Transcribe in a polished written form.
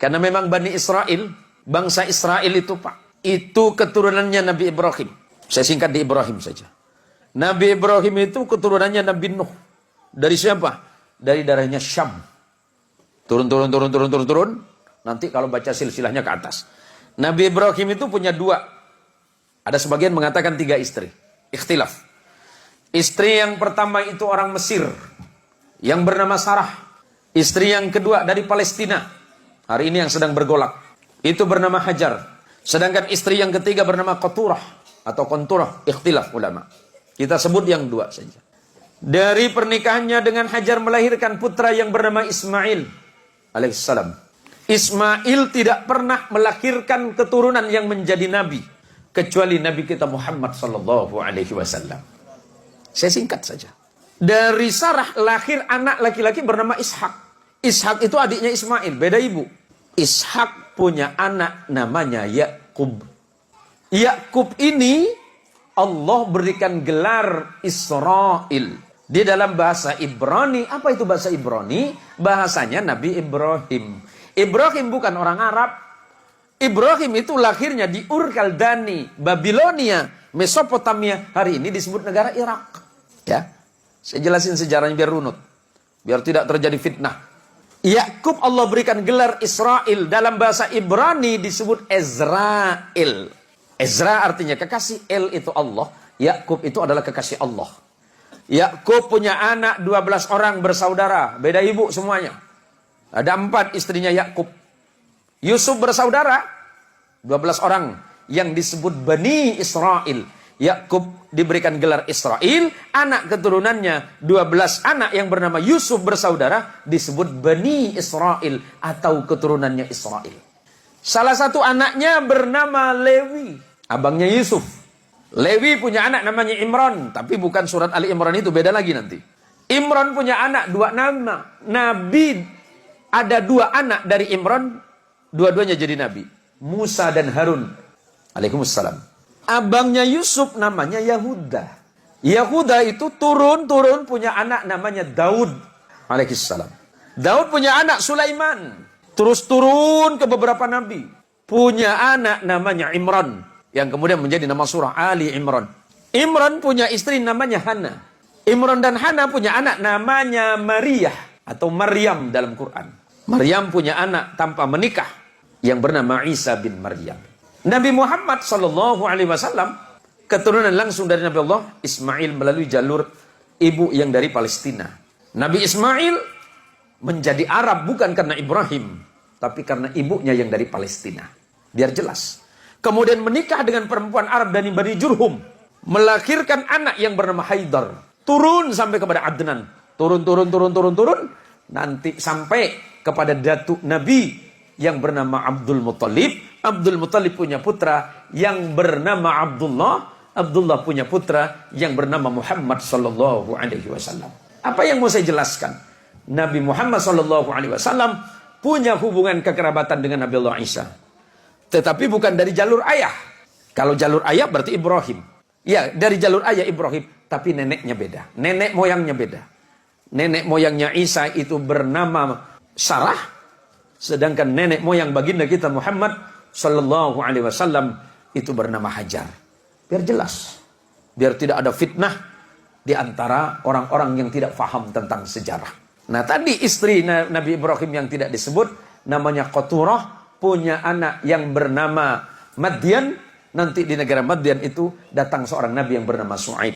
Karena memang Bani Israel, bangsa Israel itu Pak, itu keturunannya Nabi Ibrahim. Saya singkat di Ibrahim saja. Nabi Ibrahim itu keturunannya Nabi Nuh. Dari siapa? Dari darahnya Syam. Turun. Nanti kalau baca silsilahnya ke atas. Nabi Ibrahim itu punya 2. Ada sebagian mengatakan 3 istri. Ikhtilaf. Istri yang pertama itu orang Mesir, yang bernama Sarah. Istri yang kedua dari Palestina, hari ini yang sedang bergolak, itu bernama Hajar. Sedangkan istri yang ketiga bernama Qaturah atau Qanturah. Ikhtilaf ulama. Kita sebut yang 2 saja. Dari pernikahannya dengan Hajar melahirkan putra yang bernama Ismail alaihissalam. Ismail tidak pernah melahirkan keturunan yang menjadi nabi kecuali Nabi kita Muhammad sallallahu alaihi wasallam. Saya singkat saja. Dari Sarah lahir anak laki-laki bernama Ishak. Ishak itu adiknya Ismail, beda ibu. Ishak punya anak namanya Yakub. Yakub ini Allah berikan gelar Israel. Di dalam bahasa Ibrani, apa itu bahasa Ibrani? Bahasanya Nabi Ibrahim. Ibrahim bukan orang Arab. Ibrahim itu lahirnya di Ur Kaldani, Babilonia, Mesopotamia. Hari ini disebut negara Irak. Ya, saya jelasin sejarahnya biar runut, biar tidak terjadi fitnah. Yakub Allah berikan gelar Israel. Dalam bahasa Ibrani disebut Ezrael. Ezra artinya kekasih, El itu Allah, Yakub itu adalah kekasih Allah. Yakub punya anak 12 orang bersaudara, beda ibu semuanya. Ada 4 istrinya Yakub. Yusuf bersaudara 12 orang yang disebut Bani Israel. Yakub diberikan gelar Israel, anak keturunannya 12 anak yang bernama Yusuf bersaudara disebut Bani Israel atau keturunannya Israel. Salah satu anaknya bernama Lewi, abangnya Yusuf. Lewi punya anak namanya Imran, tapi bukan surat Ali Imran itu, beda lagi nanti. Imran punya anak 2 nama. Nabi ada 2 anak dari Imran, dua-duanya jadi nabi. Musa dan Harun alaihissalam. Abangnya Yusuf namanya Yahuda. Yahuda itu turun punya anak namanya Daud alaihissalam. Daud punya anak Sulaiman. Terus turun ke beberapa nabi. Punya anak namanya Imran, yang kemudian menjadi nama surah Ali Imran. Imran punya istri namanya Hana. Imran dan Hana punya anak namanya Maria atau Maryam dalam Quran. Maryam punya anak tanpa menikah yang bernama Isa bin Maryam. Nabi Muhammad sallallahu alaihi wasallam keturunan langsung dari Nabi Allah Ismail melalui jalur ibu yang dari Palestina. Nabi Ismail menjadi Arab bukan karena Ibrahim, tapi karena ibunya yang dari Palestina. Biar jelas. Kemudian menikah dengan perempuan Arab dari Bani Jurhum, melahirkan anak yang bernama Haidar. Turun sampai kepada Adnan. Turun. Nanti sampai kepada datuk Nabi yang bernama Abdul Muttalib. Abdul Muttalib punya putra yang bernama Abdullah. Abdullah punya putra yang bernama Muhammad sallallahu alaihi wasallam. Apa yang mau saya jelaskan? Nabi Muhammad sallallahu alaihi wasallam punya hubungan kekerabatan dengan Nabi Allah Isa. Tetapi bukan dari jalur ayah. Kalau jalur ayah berarti Ibrahim. Ya, dari jalur ayah Ibrahim, tapi neneknya beda. Nenek moyangnya beda. Nenek moyangnya Isa itu bernama Sarah, sedangkan nenek moyang baginda kita Muhammad sallallahu alaihi wasallam itu bernama Hajar. Biar jelas. Biar tidak ada fitnah di antara orang-orang yang tidak faham tentang sejarah. Nah, tadi istri Nabi Ibrahim yang tidak disebut namanya Qaturah, punya anak yang bernama Madian. Nanti di negara Madian itu datang seorang nabi yang bernama Su'aib.